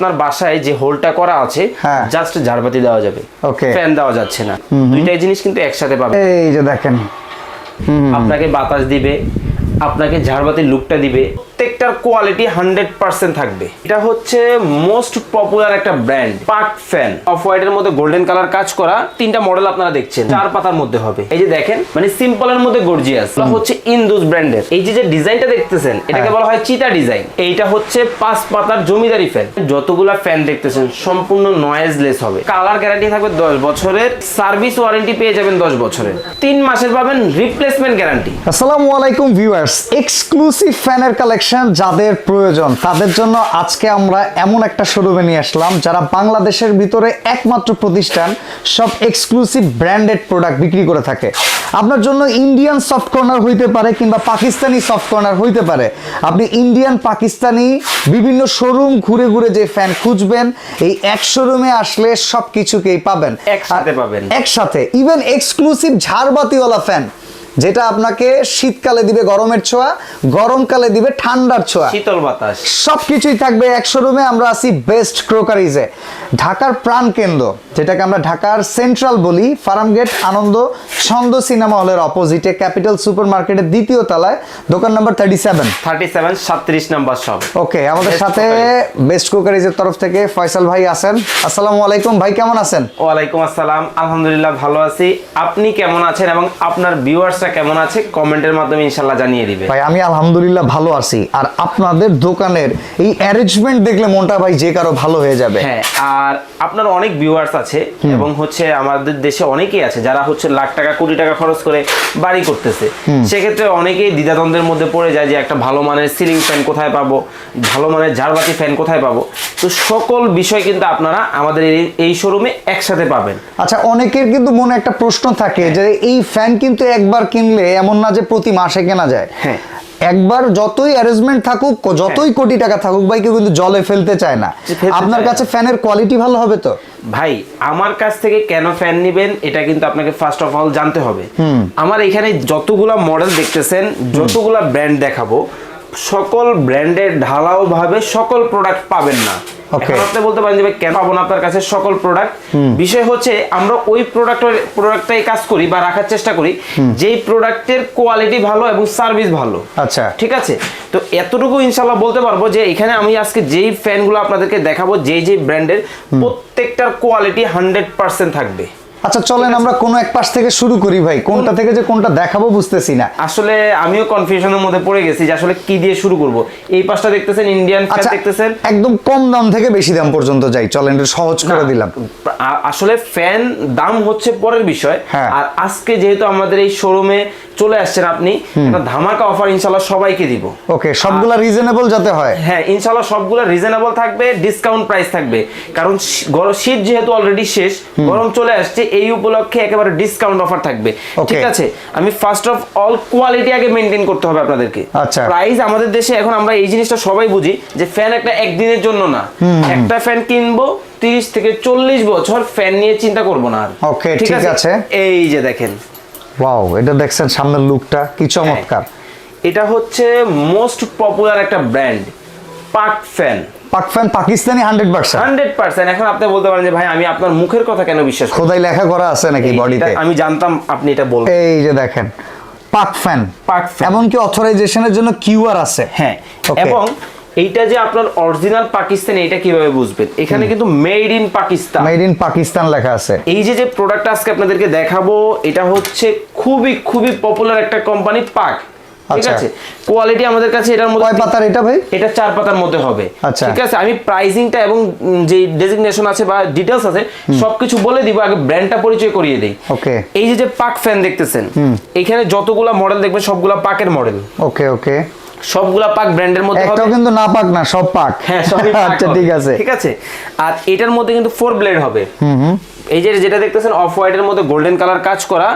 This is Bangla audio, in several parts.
আপনার বাসায় যে হোলটা করা আছে জাস্ট ঝাড়বাতি দেওয়া যাবে, ফ্যান দেওয়া যাচ্ছে না। দুইটাই জিনিস কিন্তু একসাথে পাবেন। এই যে দেখেন, আপনাকে বাতাস দিবে, আপনাকে ঝাড়বাতির লুকটা দিবে, প্রত্যেকটার কোয়ালিটি 100% থাকবে। এটা হচ্ছে মোস্ট পপুলার একটা ব্র্যান্ড পাক ফ্যান। অফ হোয়াইটের মধ্যে গোল্ডেন কালার কাজ করা, তিনটা মডেল আপনারা দেখছেন, 4 পাতার মধ্যে হবে। এই যে দেখেন, মানে সিম্পলের মধ্যে গর্জিয়াস। এটা হচ্ছে ইন্দুস ব্র্যান্ডের। এই যে ডিজাইনটা দেখতেছেন, এটাকে বলা হয় চিতা ডিজাইন। এইটা হচ্ছে 5 পাতার জমিদারি ফ্যান। যতগুলা ফ্যান দেখতেছেন সম্পূর্ণ নয়েজলেস হবে। কালার গ্যারান্টি থাকবে 10 বছরের, সার্ভিস ওয়ারেন্টি পেয়ে যাবেন 10 বছরের, 3 মাসের পাবেন রিপ্লেসমেন্ট গ্যারান্টি। আসসালামু আলাইকুম ভিউয়ার্স, এক্সক্লুসিভ ফ্যানের কালেকশন যাদের প্রয়োজন তাদের জন্য আজকে আমরা এমন একটা শোরুমে নিয়ে আসলাম যারা বাংলাদেশের ভিতরে একমাত্র প্রতিষ্ঠান সব এক্সক্লুসিভ ব্র্যান্ডেড প্রোডাক্ট বিক্রি করে থাকে। আপনার জন্য ইন্ডিয়ান সফট কর্নার হইতে পারে কিংবা পাকিস্তানি সফট কর্নার হইতে পারে। আপনি ইন্ডিয়ান পাকিস্তানি বিভিন্ন শোরুম ঘুরে ঘুরে যে ফ্যান খুঁজবেন, এই এক শোরুমে আসলে সব কিছুকেই পাবেন, একসাথে। ইভেন এক্সক্লুসিভ ঝাড়বাতিওয়ালা ফ্যান, যেটা আপনাকে শীতকালে দিবে গরমের ছোঁয়া, গরমকালে দিবে ঠান্ডার ছোঁয়া, শীতল বাতাস, সবকিছুই থাকবে এক শোরুমে। আমরা আছি বেস্ট ক্রোকারিজে, ঢাকার প্রাণ কেন্দ্র, যেটাকে আমরা ঢাকার সেন্ট্রাল বলি। ফার্মগেট আনন্দ ছন্দ সিনেমা হলের অপোজিটে ক্যাপিটাল সুপার মার্কেটের দ্বিতীয় তলায়, দোকান নাম্বার 37 নাম্বার শপ। ওকে, আমাদের সাথে বেস্ট ক্রোকারিজের তরফ থেকে ফয়সাল ভাই আছেন। আসসালামু আলাইকুম ভাই, কেমন আছেন? ওয়ালাইকুম আসসালাম, আলহামদুলিল্লাহ ভালো আছি। আপনি কেমন আছেন এবং আপনার ভিউয়ার্স কেমন আছে কমেন্টের মাধ্যমে ইনশাআল্লাহ জানিয়ে দিবে। ভাই আমি আলহামদুলিল্লাহ ভালো আছি। আর আপনাদের দোকানের এই অ্যারেঞ্জমেন্ট দেখলে মনটা ভাই যে কারো ভালো হয়ে যাবে। হ্যাঁ, আর আপনার অনেক ভিউয়ার্স আছে এবং হচ্ছে আমাদের দেশে অনেকেই আছে যারা হচ্ছে লাখ টাকা কোটি টাকা খরচ করে বাড়ি করতেছে। সেক্ষেত্রে অনেকেই দ্বিধাদ্বন্দ্বের মধ্যে পড়ে যায় যে একটা ভালো মানের সিলিং ফ্যান কোথায় পাবো, ভালো মানের ঝাড়বাতি ফ্যান কোথায় পাবো। তো সকল বিষয় কিন্তু আপনারা আমাদের এই শোরুমে একসাথে পাবেন। আচ্ছা, অনেকের কিন্তু মনে একটা প্রশ্ন থাকে যে এই ফ্যান কিন্তু একবার কিনলে এমন না যে প্রতি মাসে কেনা যায়। হ্যাঁ, একবার যতই অ্যারেঞ্জমেন্ট থাকুক, যতই কোটি টাকা থাকুক ভাই, কেউ কিন্তু জলে ফেলতে চায় না। আপনার কাছে ফ্যানের কোয়ালিটি ভালো হবে তো? ভাই আমার কাছ থেকে কেন ফ্যান নেবেন এটা কিন্তু আপনাকে ফার্স্ট অফ অল জানতে হবে। আমার এখানে যতগুলা মডেল দেখতেছেন, যতগুলা ব্র্যান্ড দেখাবো, সকল ব্র্যান্ডের ঢালাও ভাবে সকল প্রোডাক্ট পাবেন না। আপনি বলতে পারেন যে কেন পাবো না আপনার কাছে সকল প্রোডাক্ট। বিষয় হচ্ছে আমরা ওই প্রোডাক্টটাই কাজ করি বা রাখার চেষ্টা করি যেই প্রোডাক্টের কোয়ালিটি ভালো এবং সার্ভিস ভালো। আচ্ছা, ঠিক আছে। তো এতটুকু ইনশাআল্লাহ বলতে পারবো যে এখানে আমি আজকে যেই ফ্যানগুলো আপনাদেরকে দেখাবো, যেই ব্র্যান্ডের, প্রত্যেকটার কোয়ালিটি 100% থাকবে। আচ্ছা চলেন আমরা কোন এক পাশ থেকে শুরু করি ভাই, কোনটা থেকে যে কোনটা দেখাবো বুঝতেছি না। আসলে আমিও কনফিউশনের মধ্যে পড়ে গেছি যে আসলে কি দিয়ে শুরু করব। এই পাশটা দেখতেছেন ইন্ডিয়ান ফ্যান দেখতেছেন, একদম কম দাম থেকে বেশি দাম পর্যন্ত যাই, চলেন এটা সহজ করে দিলাম। আসলে ফ্যান দাম হচ্ছে পরের বিষয়। আর আজকে যেহেতু আমাদের এই শোরুমে চলে আসছেন আপনি, একটা ধামাকা অফার ইনশাআল্লাহ সবাইকে দিব। ওকে, সবগুলা রিজনেবল যাতে হয়। হ্যাঁ ইনশাআল্লাহ সবগুলা রিজনেবল থাকবে, ডিসকাউন্ট প্রাইস থাকবে। কারণ শীত যেহেতু অলরেডি শেষ, গরম চলে আসছে, এই উপলক্ষে একেবারে ডিসকাউন্ট অফার থাকবে। ঠিক আছে, আমি ফার্স্ট অফ অল কোয়ালিটি আগে মেইনটেইন করতে হবে আপনাদেরকে। আচ্ছা, প্রাইস আমাদের দেশে এখন আমরা এই জিনিসটা সবাই বুঝি যে ফ্যান একটা একদিনের জন্য না, একটা ফ্যান কিনবো 30 থেকে 40 বছর ফ্যান নিয়ে চিন্তা করব না আর। ওকে ঠিক আছে। এই যে দেখেন, ওয়াও, এটা দেখছেন সামনের লুকটা কি চমৎকার। এটা হচ্ছে মোস্ট পপুলার একটা ব্র্যান্ড পাক ফ্যান। পাক ফ্যান পাকিস্তানি 100%। এখন আপনি বলতে পারেন যে ভাই আমি আপনার মুখের কথা কেন বিশ্বাস করি, খোদাই লেখা করা আছে নাকি বডিতে? আমি জানতাম আপনি এটা বলবেন। এই যে দেখেন পাক ফ্যান, এমনকি অথরাইজেশনের জন্য কিউআর আছে। হ্যাঁ, এবং এইটা যে আপনার অরিজিনাল পাকিস্তানি, এটা কিভাবে বুঝবেন? এখানে কিন্তু মেড ইন পাকিস্তান লেখা আছে। এই যে প্রোডাক্ট আজকে আপনাদেরকে দেখাবো, এটা হচ্ছে খুবই খুবই পপুলার একটা কোম্পানি পাক। ঠিক আছে, কোয়ালিটি আমাদের কাছে এটার মধ্যে কয় পাতার এটা ভাই? এটা 4 পাতার মধ্যে হবে। ঠিক আছে, আমি প্রাইসিংটা এবং যে ডেজিগনেশন আছে বা ডিটেইলস আছে সবকিছু বলে দিব, আগে ব্র্যান্ডটা পরিচয় করিয়ে দেই। ওকে, এই যে পাক ফ্যান দেখতেছেন, এখানে যতগুলা মডেল দেখবেন সবগুলা পাকের মডেল। ওকে ওকে, সবগুলা পাক ব্র্যান্ডের মধ্যে হবে, একটাও কিন্তু না পাক না, সব পাক। হ্যাঁ সবই পাক। আচ্ছা ঠিক আছে, ঠিক আছে। আর এটার মধ্যে কিন্তু 4 ব্লেড হবে। এই যে যেটা দেখতেছেন অফ হোয়াইটের মধ্যে গোল্ডেন কালার কাজ করা,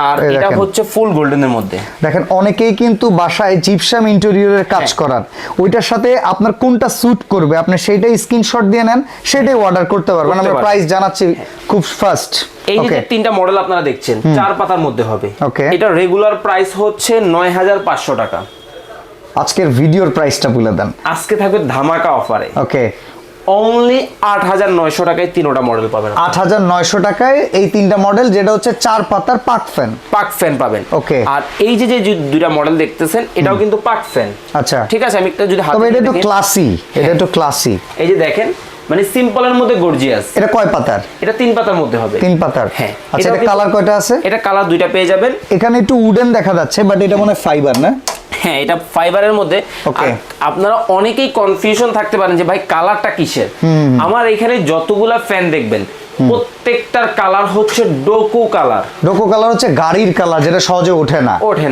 আর এটা হচ্ছে ফুল গোল্ডেনের মধ্যে। দেখেন অনেকেই কিন্তু বাসায় জিপসাম ইন্টেরিয়রের কাজ করার, ওইটার সাথে আপনার কোনটা স্যুট করবে আপনি সেইটাই স্ক্রিনশট দিয়ে নেন, সেটাই অর্ডার করতে পারবেন। আমরা প্রাইস জানাচ্ছি খুব ফাস্ট। এই যে তিনটা মডেল আপনারা দেখছেন 4 পাতার মধ্যে হবে। ওকে, এটা রেগুলার প্রাইস হচ্ছে 9500 টাকা। আজকের ভিডিওর প্রাইসটা বলে দেন। আজকে থাকবে ধামাকা অফারে। ওকে, অনলি 8900 টাকায় তিনটা মডেল পাবেন। 8900 টাকায় এই তিনটা মডেল, যেটা হচ্ছে 4 পাতার পাক ফ্যান পাবেন। ওকে। আর এই যে দুইটা মডেল দেখতেছেন এটাও কিন্তু পাক ফ্যান। আচ্ছা ঠিক আছে, আমি একটা যদি তবে এটা একটু ক্লাসি, এটা একটু ক্লাসি। এই যে দেখেন মানে সিম্পলের মধ্যে গর্জিয়াস। এটা কয় পাতার? এটা 3 পাতার মধ্যে হবে। 3 পাতার, হ্যাঁ। আচ্ছা এটা কালার কয়টা আছে? এটা কালার দুইটা পেয়ে যাবেন। এখানে একটু উডেন দেখা যাচ্ছে, বাট এটা মনে হয় ফাইবার না? হ্যাঁ, এটা ফাইবারের মধ্যে। আপনারা অনেকেই কনফিউশন থাকতে পারেন যে ভাই কালারটা কিসের। আমার এখানে যতগুলা ফ্যান দেখবেন প্রত্যেকটার কালার হচ্ছে ডোকো কালার। ডোকো কালার হচ্ছে গাড়ির কালার, যেটা সহজে ওঠে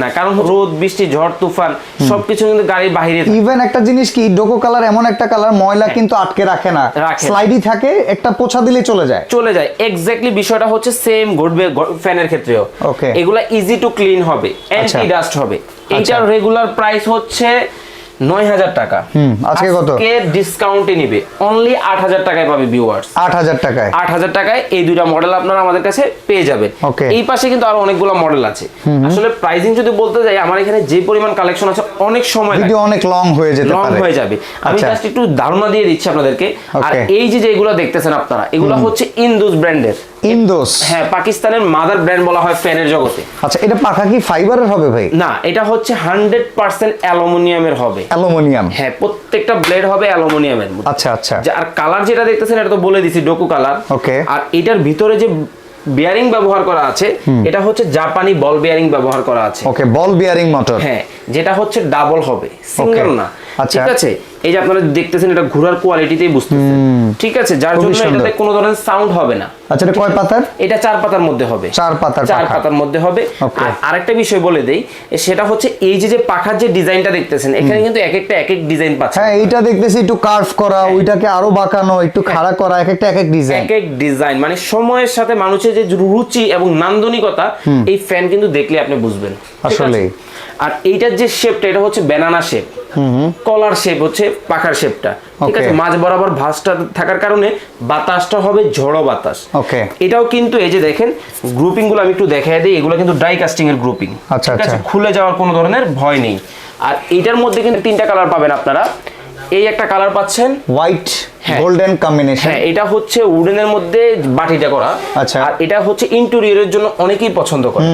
না, কারণ রোদ বৃষ্টি ঝড় তুফান সবকিছু কিন্তু গাড়ির বাইরে। ইভেন একটা জিনিস কি, ডোকো কালার এমন একটা কালার ময়লা কিন্তু আটকে রাখে না, স্লাইডি থাকে, একটা পোছা দিলে চলে যায়। এক্স্যাক্টলি বিষয়টা হচ্ছে সেম ঘটবে ফ্যানের ক্ষেত্রেও। এগুলা ইজি টু ক্লিন হবে, অ্যান্টি ডাস্ট হবে। এইটার রেগুলার প্রাইস হচ্ছে 9000 টাকা। আজকে কত? আজকে ডিসকাউন্টে নিবে অনলি 8000 টাকায় পাবে ভিউয়ার্স। 8000 টাকায় এই দুইটা মডেল আপনারা আমাদের কাছে পেয়ে যাবেন। এই পাশে কিন্তু আরো অনেকগুলো মডেল আছে। আসলে প্রাইসিং যদি বলতে যাই, আমার এখানে যে পরিমাণ কালেকশন আছে অনেক সময় ভিডিও অনেক লং হয়ে যাবে। আমি জাস্ট একটু ধারণা দিয়ে দিচ্ছি আপনাদেরকে। আর এই যে যেগুলো দেখতেছেন আপনারা, এগুলো হচ্ছে ইন্দোস ব্র্যান্ডের। ইন্দোস, হ্যাঁ, পাকিস্তানের মাদার ব্র্যান্ড বলা হয় ফ্যানের জগতে। আচ্ছা এটা পাখা কি ফাইবারের হবে ভাই? না, এটা হচ্ছে 100% অ্যালুমিনিয়ামের হবে। অ্যালুমিনিয়াম, হ্যাঁ, প্রত্যেকটা ব্লেড হবে অ্যালুমিনিয়ামের। আচ্ছা আচ্ছা। আর কালার যেটা দেখতেছেন এটা তো বলে দিছি ডোকো কালার। ওকে। আর এটার ভিতরে যে বিয়ারিং ব্যবহার করা আছে এটা হচ্ছে জাপানি বল বিয়ারিং ব্যবহার করা আছে। ওকে, বল বিয়ারিং মোটর। হ্যাঁ, যেটা হচ্ছে ডাবল হবে, সিঙ্গেল না। আচ্ছা। ঠিক আছে, এই যে আপনারা দেখতেছেন এটা ঘোরার কোয়ালিটিতেই বুঝতেছেন। ঠিক আছে, যার জন্য এটাতে কোনো ধরনের সাউন্ড হবে না। আচ্ছা এটা কয় পাতার? এটা 4 পাতার মধ্যে হবে। 4 পাতার মধ্যে হবে। আর আরেকটা বিষয় বলে দেই, সেটা হচ্ছে এই যে পাখার যে ডিজাইনটা দেখতেছেন, এখানে কিন্তু এক একটা এক এক ডিজাইন পাচ্ছেন। হ্যাঁ, এইটা দেখতেছি একটু কার্ভ করা, ওইটাকে আরো বাঁকানো, একটু খাড়া করা, এক একটা এক এক ডিজাইন। মানে সময়ের সাথে মানুষের যে রুচি এবং নান্দনিকতা, এই ফ্যান কিন্তু দেখলে আপনি বুঝবেন আসলে। আর এইটার যে শেপটা, এটা হচ্ছে ব্যানানা শেপ, কলার শেপ হচ্ছে পাখার শেপটা। ঠিক আছে, মাঝ বরাবর ভাঁজটা থাকার কারণে বাতাসটা হবে ঝড়ো বাতাস। ওকে। এটাও কিন্তু এই যে দেখেন গ্রুপিং গুলো আমি একটু দেখাই দিই, এগুলো কিন্তু ড্রাই কাস্টিং এর গ্রুপিং। আচ্ছা আচ্ছা, খুলে যাওয়ার কোনো ধরনের ভয় নেই। আর এইটার মধ্যে কিন্তু 3টা কালার পাবেন আপনারা। এই একটা কালার পাচ্ছেন হোয়াইট গোল্ডেন কম্বিনেশন। হ্যাঁ, এটা হচ্ছে উডেনের মধ্যে বাটিটা করা। আচ্ছা। আর এটা হচ্ছে ইন্টেরিয়রের জন্য অনেকেই পছন্দ করে।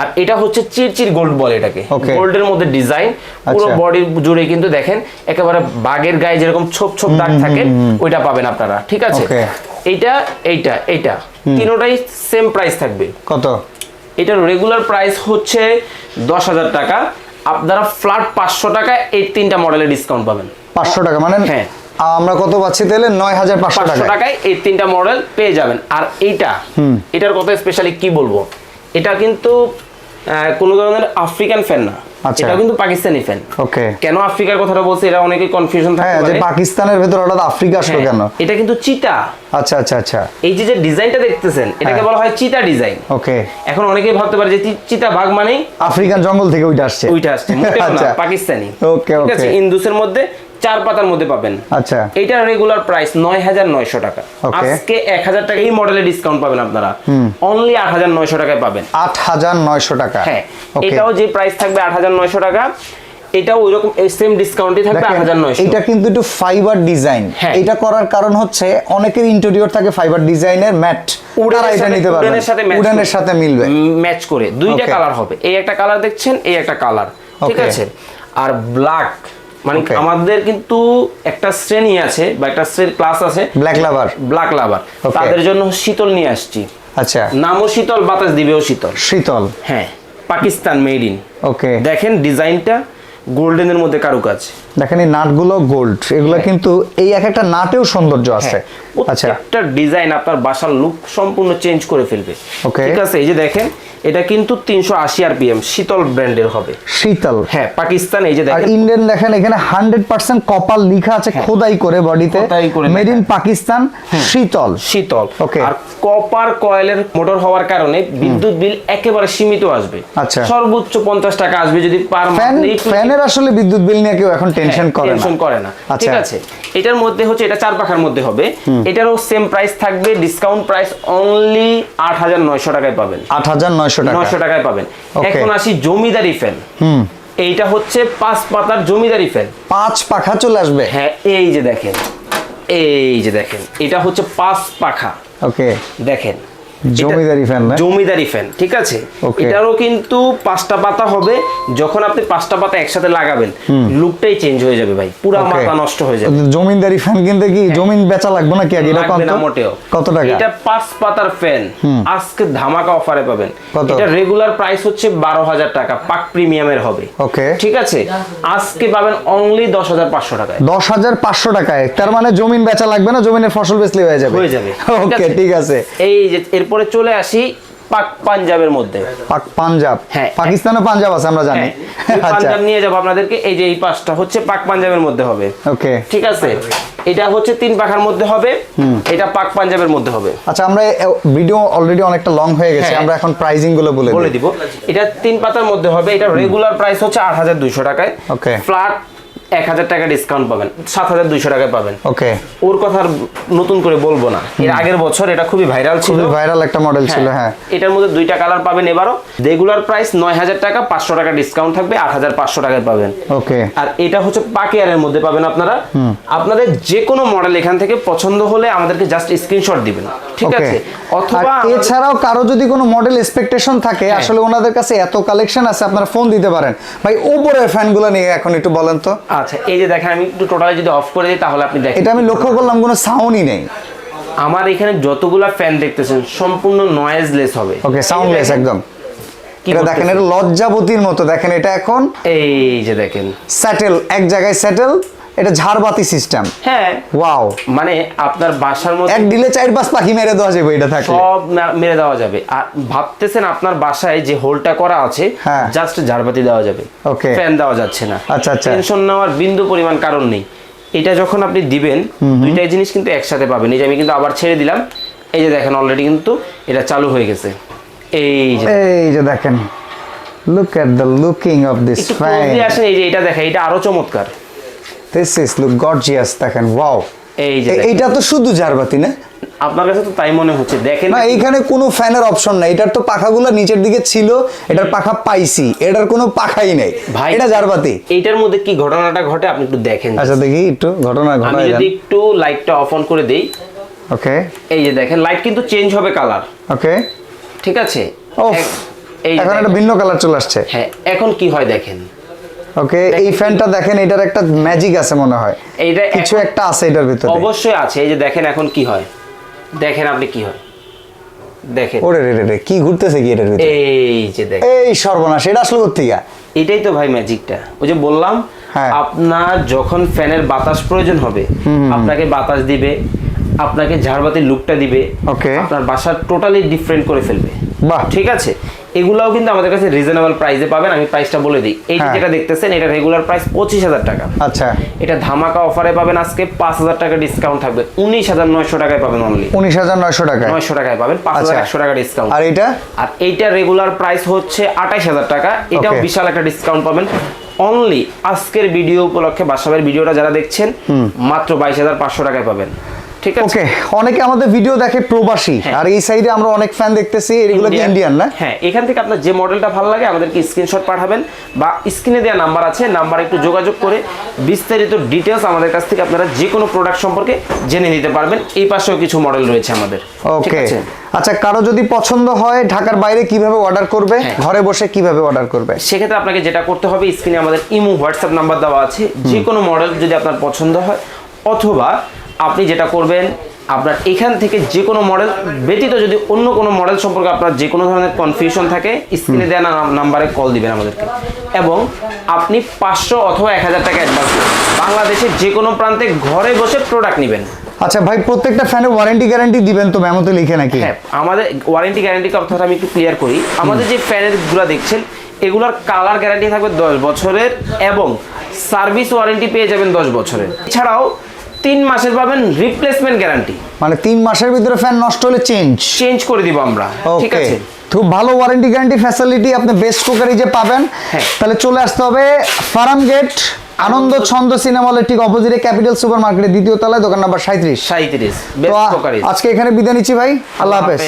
আর এটা হচ্ছে চিরচির গোল্ড বলে এটাকে। গোল্ডের মধ্যে ডিজাইন, পুরো বডি জুড়ে কিন্তু দেখেন একেবারে বাঘের গায়ে যেরকম ছোপ ছোপ দাগ থাকে ওইটা পাবেন আপনারা। ঠিক আছে, এইটা তিনটাই সেম প্রাইস থাকবে। কত? এটার রেগুলার প্রাইস হচ্ছে 10000 টাকা। আপনারা ফ্ল্যাট 500 টাকা এই 3টা মডেলে ডিসকাউন্ট পাবেন। 500 টাকা মানে? হ্যাঁ, আমরা কত পাচ্ছি তাহলে? 9500 টাকায় এই 3টা মডেল পেয়ে যাবেন। আর এটার কথা স্পেশালি কি বলবো, এটা কিন্তু কোনো ধরনের আফ্রিকান ফ্যান না, এটা কিন্তু পাকিস্তানি ফ্যান। ওকে। কেন আফ্রিকার কথাটা বলছি, এটা অনেকেই কনফিউশন থাকে যে পাকিস্তানের ভেতর হঠাৎ আফ্রিকা আসলো কেন। এটা কিন্তু চিতা। আচ্ছা আচ্ছা আচ্ছা। এই যে ডিজাইনটা দেখতেছেন এটাকে বলা হয় চিতা ডিজাইন। ওকে। এখন অনেকেই ভাবতে পারে যে চিতা বাঘ মানে আফ্রিকান জঙ্গল থেকে ওইটা আসছে, মোটেও না, পাকিস্তানি। ওকে ওকে। ঠিক আছে, ইন্দুসের মধ্যে 4 পাতার মধ্যে পাবেন। আচ্ছা। এটার রেগুলার প্রাইস 9900 টাকা। আজকে 1000 টাকা এই মডেলে ডিসকাউন্ট পাবেন আপনারা। অনলি 8900 টাকায় পাবেন। 8900 টাকা। হ্যাঁ, এটাও যে প্রাইস থাকবে 8900 টাকা, এটাও ওইরকম সেম ডিসকাউন্টই থাকবে 8900। এটা কিন্তু একটু ফাইবার ডিজাইন। এটা করার কারণ হচ্ছে অনেকের ইন্টেরিয়র থাকে ফাইবার ডিজাইনের ম্যাট, ওরা এটা নিতে পারবে, উডেনের সাথে মিলবে, ম্যাচ করে। দুইটা কালার হবে, এই একটা কালার দেখছেন, এই একটা কালার। ঠিক আছে। আর ব্ল্যাক মানে আমাদের কিন্তু একটা শ্রেণী আছে বা একটা ক্লাস আছে ব্ল্যাক লাভার, তাদের জন্য শীতল নিয়ে আসছি। আচ্ছা, নামও শীতল, বাতাস দিবেও শীতল। হ্যাঁ, পাকিস্তান মেড ইন। ওকে। দেখেন ডিজাইনটা গোল্ডেনের মধ্যে কারুকাজ, দেখেন এই নাটগুলো গোল্ড, এগুলো কিন্তু এই এক একটা নাটেও সৌন্দর্য আছে। আচ্ছা, একটা ডিজাইন আপনার বাসার লুক সম্পূর্ণ চেঞ্জ করে ফেলবে। ঠিক আছে, এই যে দেখেন এটা কিন্তু 380 আরপিএম শীতল ব্র্যান্ডের হবে। শীতল, হ্যাঁ, পাকিস্তান। এই যে দেখেন ইন্ডিয়ান, দেখেন এখানে 100% কপার লেখা আছে খোদাই করে বডিতে, মেড ইন পাকিস্তান, শীতল। ওকে। আর কপার কয়েলের মোটর হওয়ার কারণে বিদ্যুৎ বিল একেবারে সীমিত আসবে। আচ্ছা, সর্বোচ্চ 50 টাকা আসবে যদি পার মান্থ। ফ্যানের আসলে বিদ্যুৎ বিল নিয়ে কেউ এখন টেনশন করে না। ঠিক আছে, এটার মধ্যে হচ্ছে এটা 4 পাখার মধ্যে হবে, এটারও সেম প্রাইস থাকবে। ডিসকাউন্ট প্রাইস অনলি 8900 টাকায় পাবেন। 8900 টাকায় পাবেন। এখন আসি জমিদারি ফ্যান। এইটা হচ্ছে 5 পাতার জমিদারি ফ্যান, 5 পাখা চলে আসবে। হ্যাঁ, এই যে দেখেন এই যে দেখেন, এটা হচ্ছে 5 পাখা। ওকে, দেখেন জমিদারি ফ্যান না? জমিদারি ফ্যান, ঠিক আছে। এটারও কিন্তু 5টা পাতা হবে। যখন আপনি 5টা পাতা একসাথে লাগাবেন, লুকটাই চেঞ্জ হয়ে যাবে ভাই, পুরো মাথা নষ্ট হয়ে যাবে। জমিদারি ফ্যান কিনতে কি জমিন বেচা লাগবে নাকি? আগে এটা লাগবে না মোটেও। কত টাকা? এটা 5 পাতার ফ্যান আজকে ধামাকা অফারে পাবেন। কত? এটা রেগুলার প্রাইস হচ্ছে 12,000 টাকা, পাক প্রিমিয়ামের হবে। ওকে, ঠিক আছে, আজকে পাবেন অনলি 10,500 টাকায়। 10,500 টাকায়, তার মানে জমিন বেচা লাগবে না, জমিনের ফসল বেচলে হয়ে যাবে। ওকে, ঠিক আছে। এই যে এরপরে চলে আসি পাক পাঞ্জাবের মধ্যে। পাক পাঞ্জাব? হ্যাঁ, পাকিস্তানে পাঞ্জাব আছে আমরা জানি। পাঞ্জাব নিয়ে যাব আপনাদেরকে। এই যে এই পাঁচটা হচ্ছে পাক পাঞ্জাবের মধ্যে হবে। ওকে, ঠিক আছে। এটা হচ্ছে 3 পাখার মধ্যে হবে, এটা পাক পাঞ্জাবের মধ্যে হবে। আচ্ছা, আমরা ভিডিও অলরেডি অনেকটা লং হয়ে গেছে, আমরা এখন প্রাইসিং গুলো বলে দিব। এটা 3 পাতার মধ্যে হবে। এটা রেগুলার প্রাইস হচ্ছে 8,200 টাকায়। ওকে, ফ্ল্যাট 1,000 টাকা ডিসকাউন্ট পাবেন, 7,200 টাকায় পাবেন। ওকে, ওর কথা নতুন করে বলবো না, এর আগের বছর এটা খুবই ভাইরাল ছিল, খুবই ভাইরাল একটা মডেল ছিল। হ্যাঁ, এটার মধ্যে 2টা কালার পাবেন। এবারও রেগুলার প্রাইস 9,000 টাকা, 500 টাকা ডিসকাউন্ট থাকবে, 8,500 টাকায় পাবেন। ওকে, আর এটা হচ্ছে পাকিয়ারের মধ্যে পাবেন আপনারা। আপনাদের যে কোনো মডেল এখান থেকে পছন্দ হলে আমাদেরকে জাস্ট স্ক্রিনশট দিবেন, ঠিক আছে। অথবা এছাড়াও কারো যদি কোনো মডেল এক্সপেকটেশন থাকে, আসলে ওনাদের কাছে এত কালেকশন আছে, আপনারা ফোন দিতে পারেন। ভাই ওপরের ফ্যানগুলো নিয়ে এখন একটু বলেন তো। আচ্ছা, এই যে দেখেন, আমি একটু টোটালি যদি অফ করে দিই তাহলে আপনি দেখেন, এটা আমি লক্ষ্য করলাম কোনো সাউন্ডই নেই। আমার এখানে যতগুলা ফ্যান দেখতেছেন সম্পূর্ণ নয়েজলেস হবে। ওকে, সাউন্ডলেস একদম। এটা দেখেন, এটা লজ্জাবতীর মতো। দেখেন এটা এখন এই যে দেখেন সেটেল, এক জায়গায় সেটেল। এটা ঝাড়বাতি সিস্টেম। হ্যাঁ, ওয়াও, মানে আপনার বাসার মধ্যে এক দিলে 4-5 পাখি মেরে দেওয়া যাবে এটা থাকলে। সব মেরে দেওয়া যাবে। আর ভাবতেছেন আপনার বাসায় যে হোলটা করা আছে, জাস্ট ঝাড়বাতি দেওয়া যাবে, ওকে, ফ্যান দেওয়া যাচ্ছে না। আচ্ছা আচ্ছা, টেনশন নেওয়ার বিন্দু পরিমাণ কারণ নেই। এটা যখন আপনি দিবেন, দুইটা জিনিস কিন্তু একসাথে পাবেন। এই যে আমি কিন্তু আবার ছেড়ে দিলাম, এই যে দেখেন অলরেডি কিন্তু এটা চালু হয়ে গেছে। এই যে দেখেন, look at the looking of this fan. আসেন, এই যে এটা দেখেন, এটা আরো চমৎকার। This is look gorgeous. দেখেন, ওয়াও। এই যে এইটা তো শুধু ঝাড়বাতি না? আপনার কাছে তো তাই মনে হচ্ছে। দেখেন না, এইখানে কোনো ফ্যানের অপশন নাই। এটার তো পাখাগুলো নিচের দিকে ছিল, এটার পাখা পাইছি, এটার কোনো পাখাই নেই ভাই, এটা ঝাড়বাতি। এইটার মধ্যে কি ঘটনাটা ঘটে আপনি একটু দেখেন। আচ্ছা, দেখি একটু ঘটনা ঘটাই। আমি যদি একটু লাইটটা অফ অন করে দেই, ওকে, এই যে দেখেন লাইট কিন্তু চেঞ্জ হবে কালার। ওকে, ঠিক আছে। এখন একটা ভিন্ন কালার চলে আসছে। হ্যাঁ, এখন কি হয় দেখেন। ওকে, এই ফ্যানটা দেখেন, এটার একটা ম্যাজিক আছে মনে হয়, এইটা কিছু একটা আছে এটার ভিতরে। অবশ্যই আছে। এই যে দেখেন এখন কি হয়, দেখেন আপনি কি হয় দেখেন। ওরে রে রে, কি ঘুরতেছে কি এটার ভিতরে? এই যে দেখেন, এই সর্বনাশ, এটা আসলে কোত্থেকে? এটাই তো ভাই ম্যাজিকটা। ওই যে বললাম, আপনার যখন ফ্যানের বাতাস প্রয়োজন হবে, আপনাকে বাতাস দিবে, আপনাকে ঝাড়বাতির লুকটা দিবে, আপনার বাসা টোটালি ডিফারেন্ট করে ফেলবে। বাহ, ঠিক আছে। এগুলাও কিন্তু আমাদের কাছে রিজনেবল প্রাইসে পাবেন। আমি প্রাইসটা বলে দিই। এই যেটা দেখতেছেন, এটা রেগুলার প্রাইস 25,000 টাকা। আচ্ছা, এটা ধামাকা অফারে পাবেন আজকে, 5,000 টাকা ডিসকাউন্ট থাকবে, 19,900 টাকায় পাবেন। অনলি 19,900 টাকা, 900 টাকায় পাবেন, 5,100 টাকা ডিসকাউন্ট। আর এইটা রেগুলার প্রাইস হচ্ছে 28,000 টাকা। এটাও বিশাল একটা ডিসকাউন্ট পাবেন। অনলি আজকের ভিডিও উপলক্ষে, বাসাবের ভিডিওটা যারা দেখছেন, মাত্র 22,500 টাকায় পাবেন। ঠিক আছে। ওকে, অনেকে আমাদের ভিডিও দেখে প্রবাসী, আর এই সাইডে আমরা অনেক ফ্যান দেখতেছি, এগুলো কি ইন্ডিয়ান না? হ্যাঁ, এখান থেকে আপনার যে মডেলটা ভালো লাগে আমাদেরকে স্ক্রিনশট পাঠাবেন, বা স্ক্রিনে দেওয়া নাম্বার আছে, নাম্বারে একটু যোগাযোগ করে বিস্তারিত ডিটেইলস আমাদের কাছ থেকে আপনারা যে কোনো প্রোডাক্ট সম্পর্কে জেনে নিতে পারবেন। এই পাশেও কিছু মডেল রয়েছে আমাদের। ওকে, আচ্ছা, কারো যদি পছন্দ হয় ঢাকার বাইরে কিভাবে অর্ডার করবে, ঘরে বসে কিভাবে অর্ডার করবে? সেক্ষেত্রে আপনাকে যেটা করতে হবে, স্ক্রিনে আমাদের ইমো হোয়াটসঅ্যাপ নাম্বার দেওয়া আছে। যে কোনো মডেল যদি আপনার পছন্দ হয়, অথবা আপনি যেটা করবেন, আপনার এখান থেকে যে কোনো মডেল ব্যতীত যদি অন্য কোনো মডেল সম্পর্কে আপনার যে কোনো ধরনের কনফিউশন থাকে, স্ক্রিনে দেওয়া নাম্বারে কল দিবেন আমাদেরকে, এবং আপনি 500 অথবা 1,000 টাকা অ্যাডভান্স করবেন। বাংলাদেশের যে কোনো প্রান্তে ঘরে বসে প্রোডাক্ট নেবেন। আচ্ছা ভাই, প্রত্যেকটা ফ্যানে ওয়ারেন্টি গ্যারান্টি দিবেন তো? মেমোতে লিখে নাকি? হ্যাঁ, আমাদের ওয়ারেন্টি গ্যারান্টির কথাটা আমি একটু ক্লিয়ার করি। আমাদের যে ফ্যানেরগুলো দেখছেন, এগুলোর কালার গ্যারান্টি থাকবে 10 বছরের, এবং সার্ভিস ওয়ারেন্টি পেয়ে যাবেন 10 বছরের। এছাড়াও 3 মাসের পাবেন রিপ্লেসমেন্ট গ্যারান্টি। মানে 3 মাসের ভিতরে ফ্যান নষ্ট হলে চেঞ্জ করে দিব আমরা। ঠিক আছে, খুব ভালো ওয়ারেন্টি গ্যারান্টি ফ্যাসিলিটি আপনি বেস্ট ক্রকারিজে পাবেন। তাহলে চলে আসতে হবে ফার্মগেট আনন্দ ছন্দ সিনেমা হলের ঠিক অপোজিটে ক্যাপিটাল সুপার মার্কেটের দ্বিতীয় তলায়, দোকান নাম্বার 37। Best crockeries. আজকে এখানে বিদায় নিচ্ছি ভাই, আল্লাহ হাফেজ।